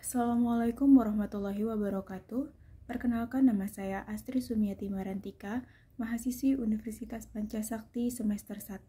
Assalamualaikum warahmatullahi wabarakatuh. Perkenalkan, nama saya Astri Sumiati Marantika, mahasiswi Universitas Pancasakti semester 1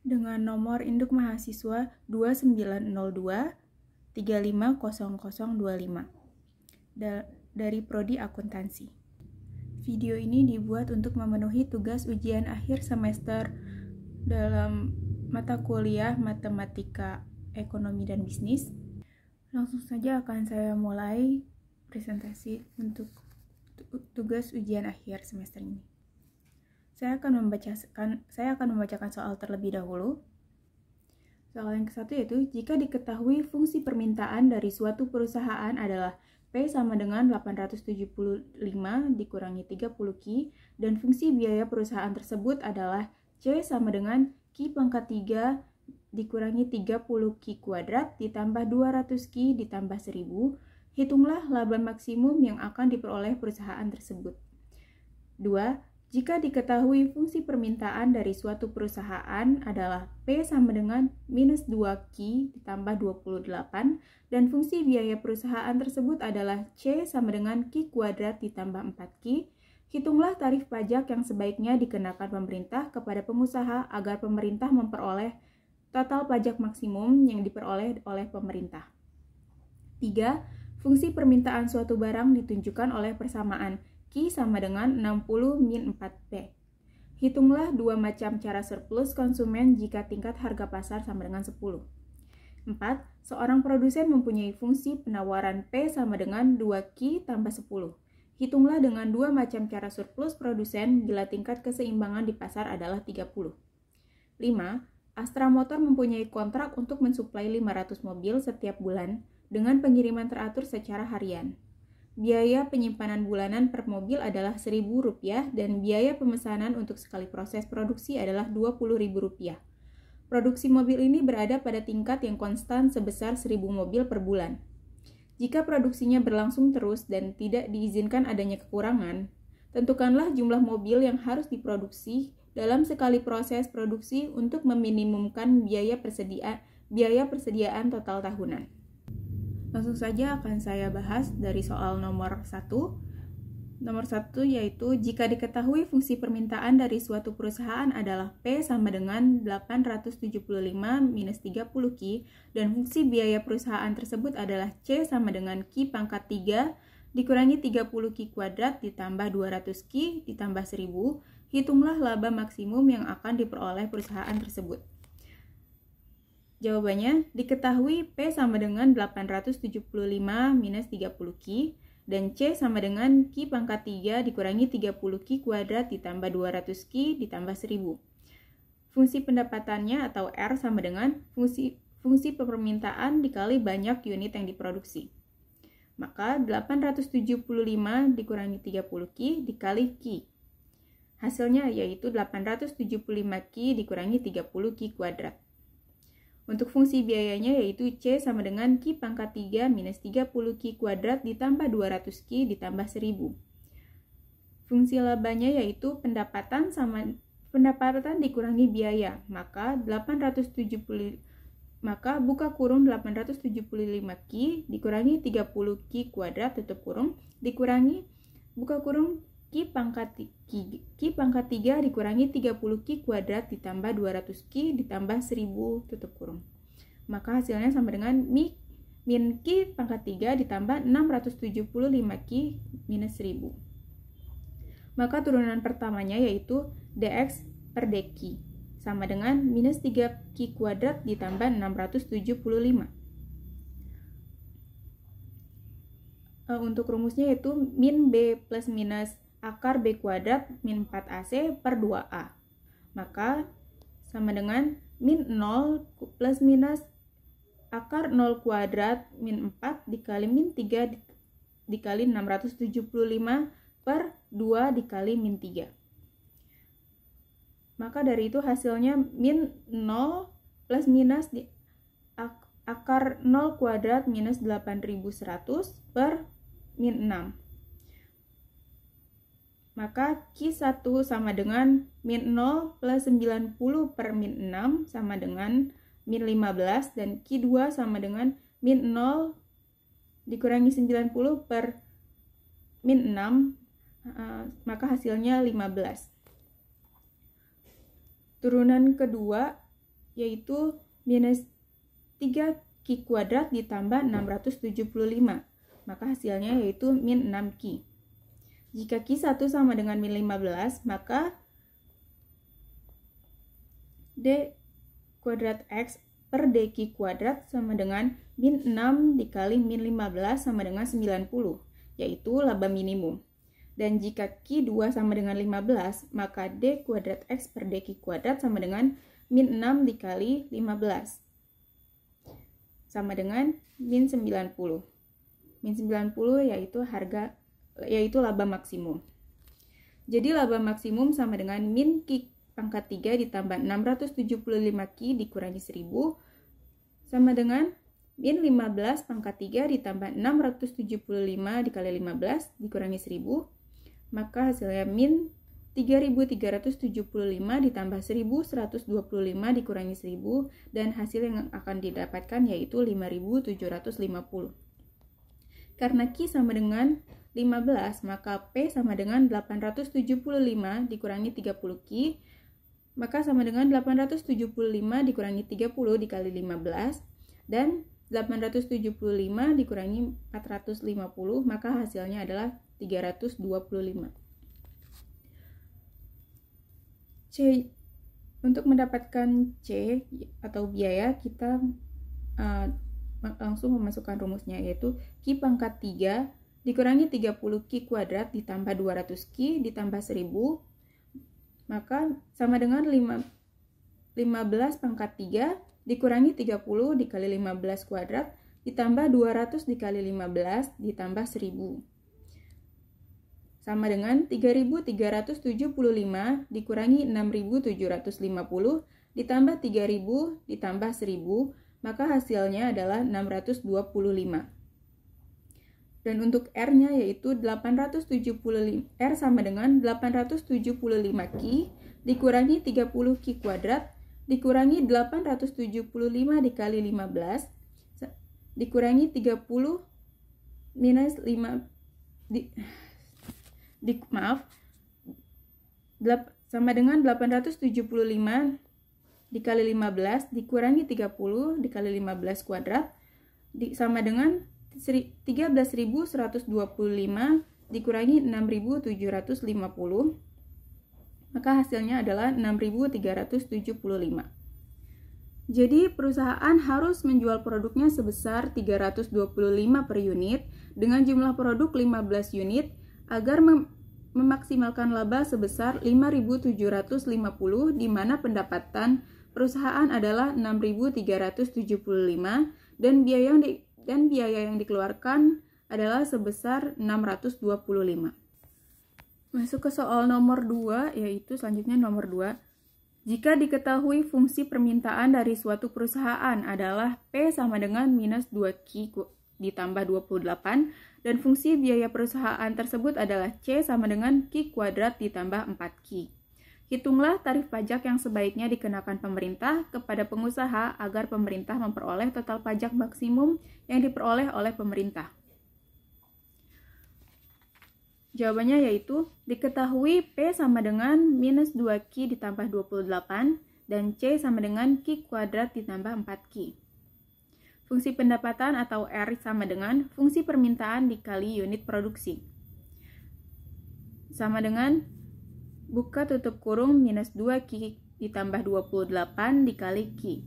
dengan nomor induk mahasiswa 2902 350025 dari Prodi Akuntansi. Video ini dibuat untuk memenuhi tugas ujian akhir semester dalam mata kuliah Matematika, Ekonomi, dan Bisnis. Langsung saja akan saya mulai presentasi untuk tugas ujian akhir semester ini. Saya akan membacakan soal terlebih dahulu. Soal yang ke-1 yaitu, jika diketahui fungsi permintaan dari suatu perusahaan adalah P sama dengan 875 dikurangi 30Q, dan fungsi biaya perusahaan tersebut adalah C sama dengan Q pangkat 3 dikurangi 30Q kuadrat ditambah 200Q ditambah 1000, hitunglah laba maksimum yang akan diperoleh perusahaan tersebut. 2. Jika diketahui fungsi permintaan dari suatu perusahaan adalah P sama dengan minus 2Q ditambah 28, dan fungsi biaya perusahaan tersebut adalah C sama dengan Q kuadrat ditambah 4Q, hitunglah tarif pajak yang sebaiknya dikenakan pemerintah kepada pengusaha agar pemerintah memperoleh total pajak maksimum yang diperoleh oleh pemerintah. 3. Fungsi permintaan suatu barang ditunjukkan oleh persamaan Q sama dengan 60 min 4P. Hitunglah dua macam cara surplus konsumen jika tingkat harga pasar sama dengan 10. 4. Seorang produsen mempunyai fungsi penawaran P sama dengan 2Q tambah 10. Hitunglah dengan dua macam cara surplus produsen bila tingkat keseimbangan di pasar adalah 30. 5. Astra Motor mempunyai kontrak untuk mensuplai 500 mobil setiap bulan dengan pengiriman teratur secara harian. Biaya penyimpanan bulanan per mobil adalah Rp1.000 dan biaya pemesanan untuk sekali proses produksi adalah Rp20.000. Produksi mobil ini berada pada tingkat yang konstan sebesar 1.000 mobil per bulan. Jika produksinya berlangsung terus dan tidak diizinkan adanya kekurangan, tentukanlah jumlah mobil yang harus diproduksi dalam sekali proses produksi untuk meminimumkan biaya persediaan total tahunan. Langsung saja akan saya bahas dari soal nomor 1. Nomor 1 yaitu, jika diketahui fungsi permintaan dari suatu perusahaan adalah P sama dengan 875 minus 30Q, dan fungsi biaya perusahaan tersebut adalah C sama dengan Q pangkat 3 dikurangi 30Q kuadrat ditambah 200Q ditambah 1000, hitunglah laba maksimum yang akan diperoleh perusahaan tersebut. Jawabannya, diketahui P sama dengan 875 minus 30Q, dan C sama dengan Q pangkat 3 dikurangi 30Q kuadrat ditambah 200Q ditambah 1000. Fungsi pendapatannya atau R sama dengan fungsi permintaan dikali banyak unit yang diproduksi. Maka 875 dikurangi 30Q dikali Q. Hasilnya yaitu 875Q dikurangi 30Q kuadrat. Untuk fungsi biayanya yaitu C sama dengan Q pangkat 3 minus 30Q kuadrat ditambah 200Q ditambah 1000. Fungsi labanya yaitu pendapatan dikurangi biaya, maka buka kurung 875Q dikurangi 30Q kuadrat tutup kurung dikurangi buka kurung Q pangkat 3 dikurangi 30Q kuadrat ditambah 200Q ditambah 1000 tutup kurung. Maka hasilnya sama dengan min Q pangkat 3 ditambah 675Q minus 1000. Maka turunan pertamanya yaitu dx per dq sama dengan minus 3Q kuadrat ditambah 675. Untuk rumusnya yaitu min B plus minus akar B kuadrat min 4AC per 2A. Maka sama dengan min 0 plus minus akar 0 kuadrat min 4 dikali min 3 dikali 675 per 2 dikali min 3. Maka dari itu hasilnya min 0 plus minus akar 0 kuadrat minus 8100 per min 6. Maka Q1 sama dengan min 0 plus 90 per min 6 sama dengan min 15, dan Q2 sama dengan min 0 dikurangi 90 per min 6, maka hasilnya 15. Turunan kedua yaitu minus 3Q kuadrat ditambah 675, maka hasilnya yaitu min 6Q. Jika Q1 sama dengan min 15, maka D kuadrat X per DQ kuadrat sama dengan min 6 dikali min 15 sama dengan 90, yaitu laba minimum. Dan jika Q2 sama dengan 15, maka D kuadrat X per DQ kuadrat sama dengan min 6 dikali 15, sama dengan min 90. Min 90 yaitu laba maksimum. Jadi laba maksimum sama dengan min Q pangkat 3 ditambah 675Q dikurangi 10, sama dengan min 15 pangkat 3 ditambah 675 dikali 15 dikurangi 10, maka hasilnya min 3.375 ditambah 1.125 dikurangi 1.000, dan hasil yang akan didapatkan yaitu 5.750. Karena Q sama dengan 15, maka P sama dengan 875 dikurangi 30Q, maka sama dengan 875 dikurangi 30 dikali 15, dan 875 dikurangi 450, maka hasilnya adalah 325. C. Untuk mendapatkan C atau biaya, kita langsung memasukkan rumusnya, yaitu Q pangkat 3 dikurangi 30Q kuadrat ditambah 200Q ditambah 1000, maka sama dengan 15 pangkat 3 dikurangi 30 dikali 15 kuadrat ditambah 200 dikali 15 ditambah 1000, sama dengan 3.375 dikurangi 6.750 ditambah 3.000 ditambah 1.000, maka hasilnya adalah 625. Dan untuk R-nya yaitu 875, R sama dengan 875Q dikurangi 30Q kuadrat dikurangi 875 dikali 15 dikurangi 30 minus 5 sama dengan 875 dikali 15 dikurangi 30 dikali 15 kuadrat sama dengan 13.125 dikurangi 6.750, maka hasilnya adalah 6.375. Jadi perusahaan harus menjual produknya sebesar 325 per unit dengan jumlah produk 15 unit agar memaksimalkan laba sebesar 5.750, di mana pendapatan perusahaan adalah 6.375 dan biaya yang dikeluarkan adalah sebesar 625. Masuk ke soal nomor 2, yaitu selanjutnya nomor 2. Jika diketahui fungsi permintaan dari suatu perusahaan adalah P sama dengan minus 2Q ditambah 28, dan fungsi biaya perusahaan tersebut adalah C sama dengan Q kuadrat ditambah 4Q. Hitunglah tarif pajak yang sebaiknya dikenakan pemerintah kepada pengusaha agar pemerintah memperoleh total pajak maksimum yang diperoleh oleh pemerintah. Jawabannya yaitu diketahui P sama dengan minus 2Q ditambah 28 dan C sama dengan Q kuadrat ditambah 4Q. Fungsi pendapatan atau R sama dengan fungsi permintaan dikali unit produksi. Sama dengan buka tutup kurung minus 2Q ditambah 28 dikali Q.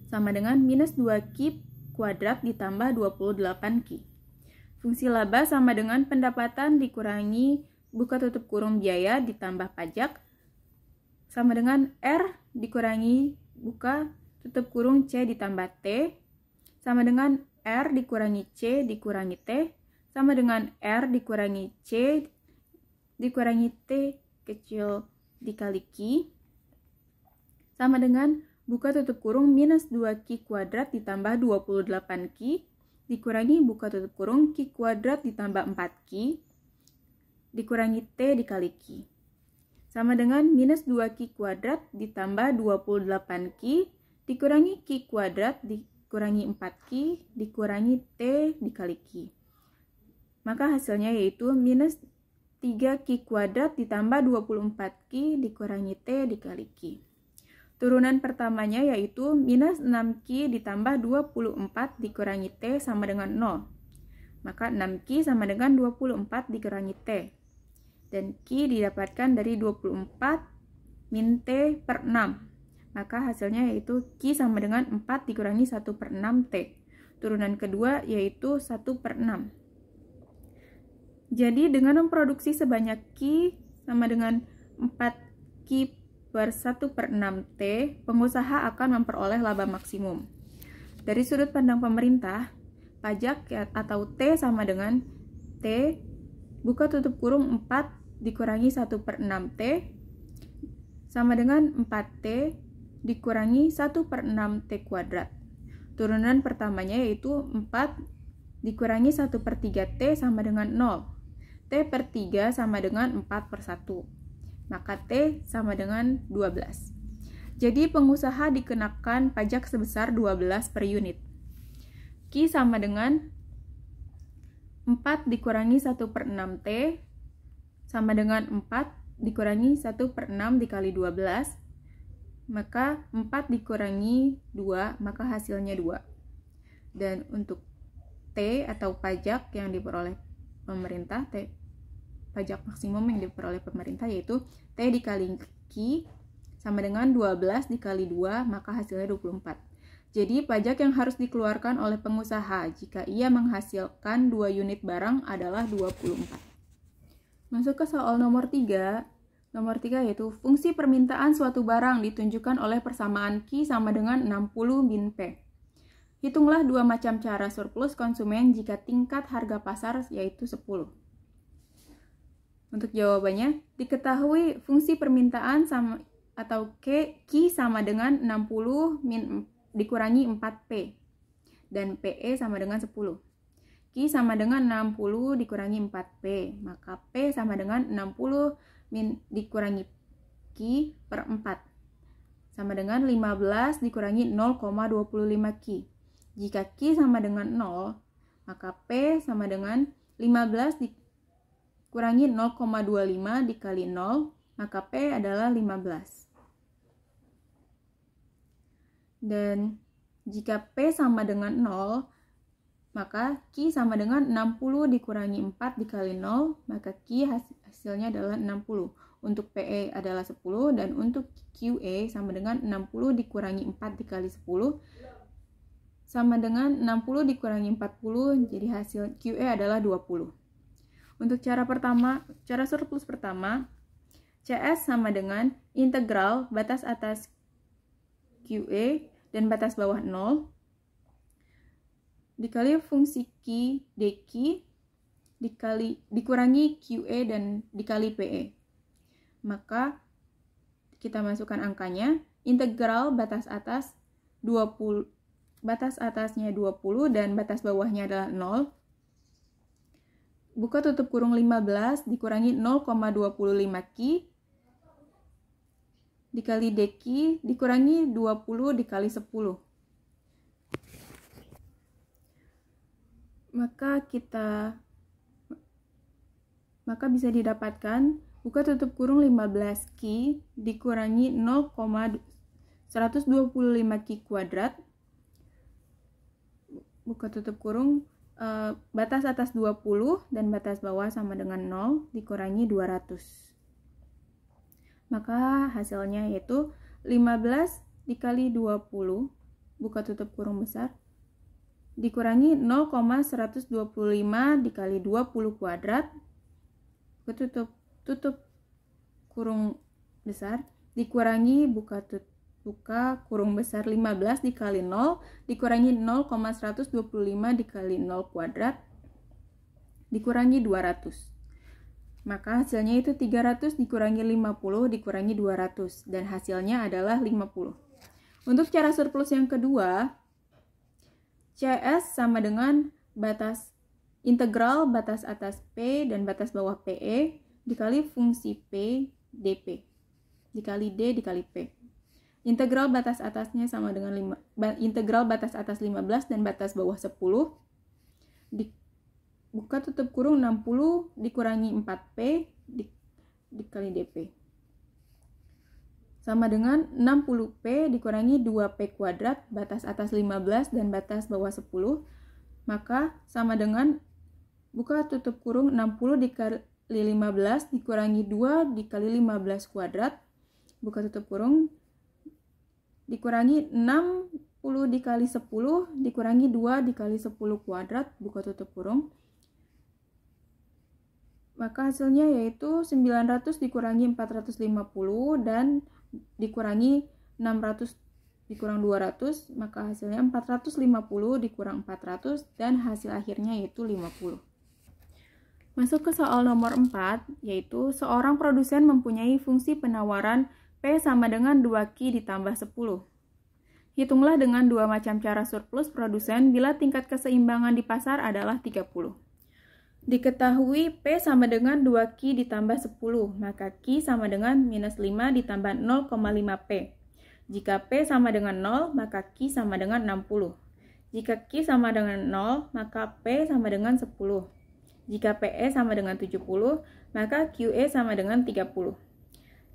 Sama dengan minus 2Q kuadrat ditambah 28Q. Fungsi laba sama dengan pendapatan dikurangi buka tutup kurung biaya ditambah pajak, sama dengan R dikurangi buka tutup kurung C ditambah T, sama dengan R dikurangi C dikurangi T, sama dengan R dikurangi C dikurangi T kecil dikali Q, sama dengan buka tutup kurung minus 2Q kuadrat ditambah 28Q dikurangi buka tutup kurung Q kuadrat ditambah 4Q dikurangi T dikali Q, sama dengan minus 2Q kuadrat ditambah 28Q dikurangi Q kuadrat dikurangi 4Q dikurangi T dikali Q. Maka hasilnya yaitu minus 3Q kuadrat ditambah 24Q dikurangi T dikali Q. Turunan pertamanya yaitu minus 6Q ditambah 24 dikurangi T sama dengan 0. Maka 6Q sama dengan 24 dikurangi T. Dan Q didapatkan dari 24 min T per 6. Maka hasilnya yaitu Q sama dengan 4 dikurangi 1/6 T. Turunan kedua yaitu 1/6. Jadi dengan memproduksi sebanyak Q sama dengan 4Q per 1/6 T, pengusaha akan memperoleh laba maksimum. Dari sudut pandang pemerintah, pajak atau T sama dengan T buka tutup kurung 4 dikurangi 1/6 T sama dengan 4T dikurangi 1/6 T kuadrat. Turunan pertamanya yaitu 4 dikurangi 1/3 T sama dengan 0. T per 3 sama dengan 4/1. Maka T sama dengan 12. Jadi pengusaha dikenakan pajak sebesar 12 per unit. Q sama dengan 4 dikurangi 1/6 T sama dengan 4 dikurangi 1/6 dikali 12. Maka 4 dikurangi 2, maka hasilnya 2. Dan untuk T atau pajak yang diperoleh pemerintah, pajak maksimum yang diperoleh pemerintah yaitu T dikali Q sama dengan 12 dikali 2, maka hasilnya 24. Jadi pajak yang harus dikeluarkan oleh pengusaha jika ia menghasilkan 2 unit barang adalah 24. Masuk ke soal nomor 3. Nomor 3 yaitu fungsi permintaan suatu barang ditunjukkan oleh persamaan Q sama dengan 60 min P. Hitunglah 2 macam cara surplus konsumen jika tingkat harga pasar yaitu 10. Untuk jawabannya, diketahui fungsi permintaan sama atau Q sama dengan 60 min dikurangi 4P dan PE sama dengan 10. Q sama dengan 60 dikurangi 4P, maka P sama dengan 60 min dikurangi Q per 4 sama dengan 15 dikurangi 0,25 Q. Jika Q sama dengan 0, maka P sama dengan 15 dikurangi 0,25 dikali 0, maka P adalah 15. Dan jika P sama dengan 0, maka Q sama dengan 60 dikurangi 4 dikali 0, maka Q hasilnya adalah 60. Untuk PE adalah 10, dan untuk QE sama dengan 60 dikurangi 4 dikali 10, sama dengan 60 dikurangi 40, jadi hasil QE adalah 20. Untuk cara surplus pertama, CS sama dengan integral batas atas QE dan batas bawah 0, dikali fungsi Q dQ dikurangi QE dan dikali PE. Maka kita masukkan angkanya, integral batas atas 20, batas atasnya 20 dan batas bawahnya adalah 0. Buka tutup kurung 15 dikurangi 0,25 Q dikali dQ dikurangi 20 dikali 10. Maka bisa didapatkan buka tutup kurung 15 Q dikurangi 0,125 Q kuadrat, buka tutup kurung batas atas 20 dan batas bawah sama dengan 0 dikurangi 200. Maka hasilnya yaitu 15 dikali 20, buka tutup kurung besar, dikurangi 0,125 dikali 20 kuadrat, tutup kurung besar, dikurangi buka kurung besar 15 dikali 0, dikurangi 0,125 dikali 0 kuadrat, dikurangi 200. Maka hasilnya itu 300 dikurangi 50 dikurangi 200, dan hasilnya adalah 50. Untuk cara surplus yang kedua, CS sama dengan integral batas atas P dan batas bawah PE dikali fungsi P dP dikali D dikali P. Integral batas atasnya sama dengan integral batas atas 15 dan batas bawah 10. Buka tutup kurung 60 dikurangi 4P dikali DP. Sama dengan 60P dikurangi 2P kuadrat, batas atas 15 dan batas bawah 10. Maka sama dengan buka tutup kurung 60 dikali 15 dikurangi 2 dikali 15 kuadrat. Buka tutup kurung dikurangi 60 dikali 10 dikurangi 2 dikali 10 kuadrat. Buka tutup kurung. Maka hasilnya yaitu 900 dikurangi 450 dan dikurangi 600 dikurang 200, maka hasilnya 450 dikurang 400 dan hasil akhirnya yaitu 50. Masuk ke soal nomor 4, yaitu seorang produsen mempunyai fungsi penawaran P sama dengan 2Q ditambah 10. Hitunglah dengan dua macam cara surplus produsen bila tingkat keseimbangan di pasar adalah 30. Diketahui P sama dengan 2Q ditambah 10, maka Q sama dengan minus 5 ditambah 0,5P. Jika P sama dengan 0, maka Q sama dengan 60. Jika Q sama dengan 0, maka P sama dengan 10. Jika PE sama dengan 70, maka QE sama dengan 30.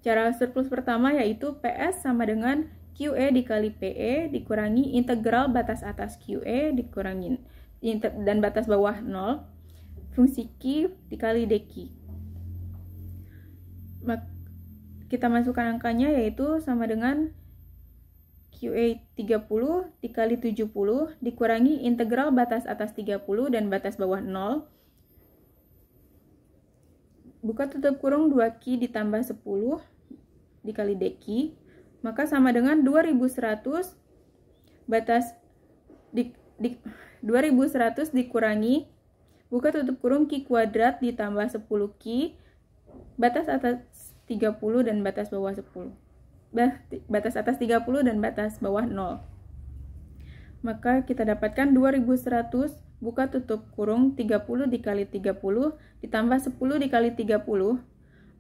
Cara surplus pertama yaitu PS sama dengan QE dikali PE dikurangi integral batas atas QE dikurangi dan batas bawah 0. Fungsi Q dikali DQ. Kita masukkan angkanya yaitu sama dengan QE 30 dikali 70 dikurangi integral batas atas 30 dan batas bawah 0. Buka tutup kurung 2Q ditambah 10 dikali DQ. Maka sama dengan 2100 batas 2100 dikurangi buka tutup kurung Q kuadrat ditambah 10Q, batas atas 30 dan batas bawah 10. Batas atas 30 dan batas bawah 0. Maka kita dapatkan 2100 buka tutup kurung 30 dikali 30 ditambah 10 dikali 30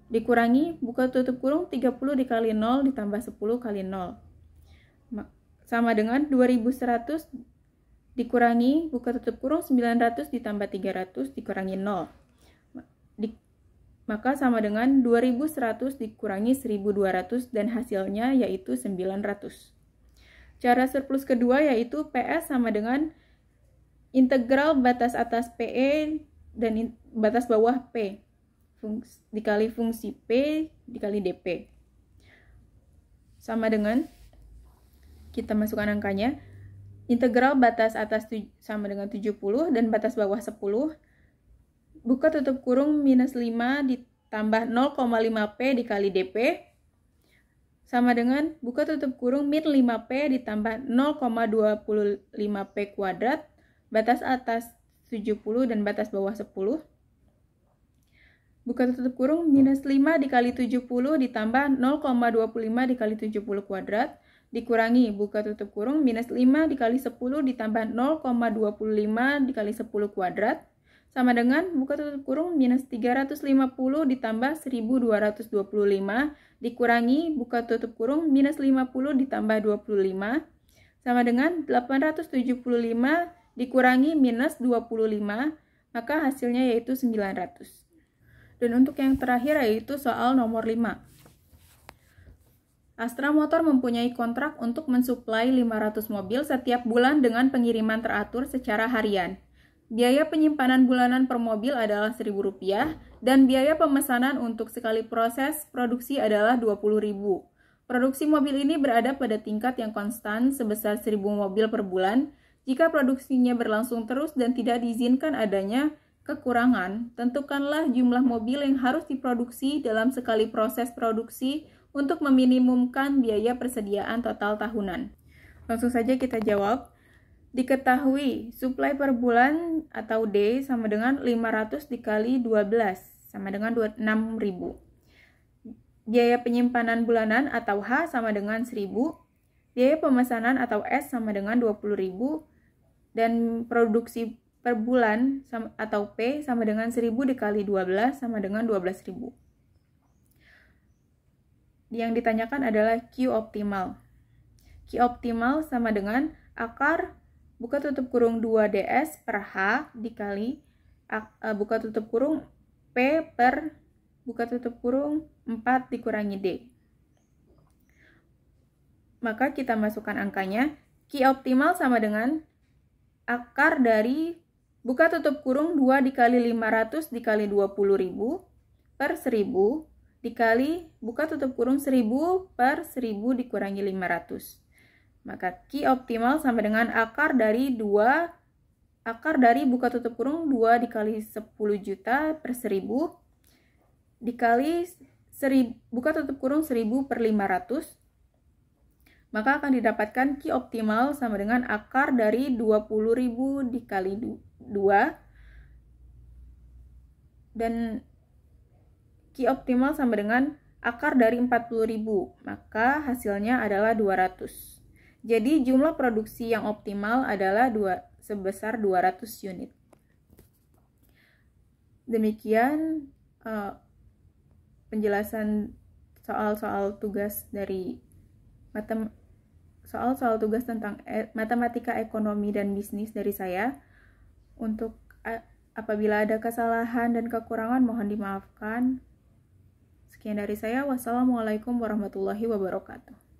dikurangi buka tutup kurung 30 dikali 0 ditambah 10 kali 0. Sama dengan 2100 dikurangi buka tutup kurung 900 ditambah 300 dikurangi 0. Maka sama dengan 2100 dikurangi 1200 dan hasilnya yaitu 900. Cara surplus kedua yaitu PS sama dengan integral batas atas PE dan batas bawah P dikali fungsi P dikali DP. Sama dengan kita masukkan angkanya. Integral batas atas sama dengan 70 dan batas bawah 10. Buka tutup kurung minus 5 ditambah 0,5P dikali DP. Sama dengan buka tutup kurung min 5P ditambah 0,25P kuadrat. Batas atas 70 dan batas bawah 10. Buka tutup kurung minus 5 dikali 70 ditambah 0,25 dikali 70 kuadrat. Dikurangi buka tutup kurung minus 5 dikali 10 ditambah 0,25 dikali 10 kuadrat sama dengan buka tutup kurung minus 350 ditambah 1225 dikurangi buka tutup kurung minus 50 ditambah 25 sama dengan 875 dikurangi minus 25, maka hasilnya yaitu 900. Dan untuk yang terakhir yaitu soal nomor 5. Astra Motor mempunyai kontrak untuk mensuplai 500 mobil setiap bulan dengan pengiriman teratur secara harian. Biaya penyimpanan bulanan per mobil adalah Rp1.000 dan biaya pemesanan untuk sekali proses produksi adalah Rp20.000. Produksi mobil ini berada pada tingkat yang konstan sebesar 1.000 mobil per bulan. Jika produksinya berlangsung terus dan tidak diizinkan adanya kekurangan, tentukanlah jumlah mobil yang harus diproduksi dalam sekali proses produksi untuk meminimumkan biaya persediaan total tahunan. Langsung saja kita jawab. Diketahui suplai per bulan atau D sama dengan 500 dikali 12 sama dengan 6.000. Biaya penyimpanan bulanan atau H sama dengan 1.000. Biaya pemesanan atau S sama dengan 20.000 dan produksi per bulan atau P sama dengan 1.000 dikali 12 sama dengan 12.000. Yang ditanyakan adalah Q optimal. Q optimal sama dengan akar buka tutup kurung 2ds per H dikali buka tutup kurung P per buka tutup kurung 4 dikurangi D. Maka kita masukkan angkanya. Q optimal sama dengan akar dari buka tutup kurung 2 dikali 500 dikali 20.000 per 1000 dikali buka tutup kurung 1000 per 1000 dikurangi 500. Maka Q optimal sama dengan akar dari buka tutup kurung 2 dikali 10 juta per 1000 dikali buka tutup kurung 1000 per 500. Maka akan didapatkan Q optimal sama dengan akar dari 20.000 dikali 2 dan Q optimal sama dengan akar dari 40.000. Maka hasilnya adalah 200. Jadi jumlah produksi yang optimal adalah sebesar 200 unit. Demikian penjelasan soal-soal tugas dari soal-soal tugas tentang matematika, ekonomi, dan bisnis dari saya. Untuk apabila ada kesalahan dan kekurangan mohon dimaafkan. Sekian dari saya. Wassalamualaikum warahmatullahi wabarakatuh.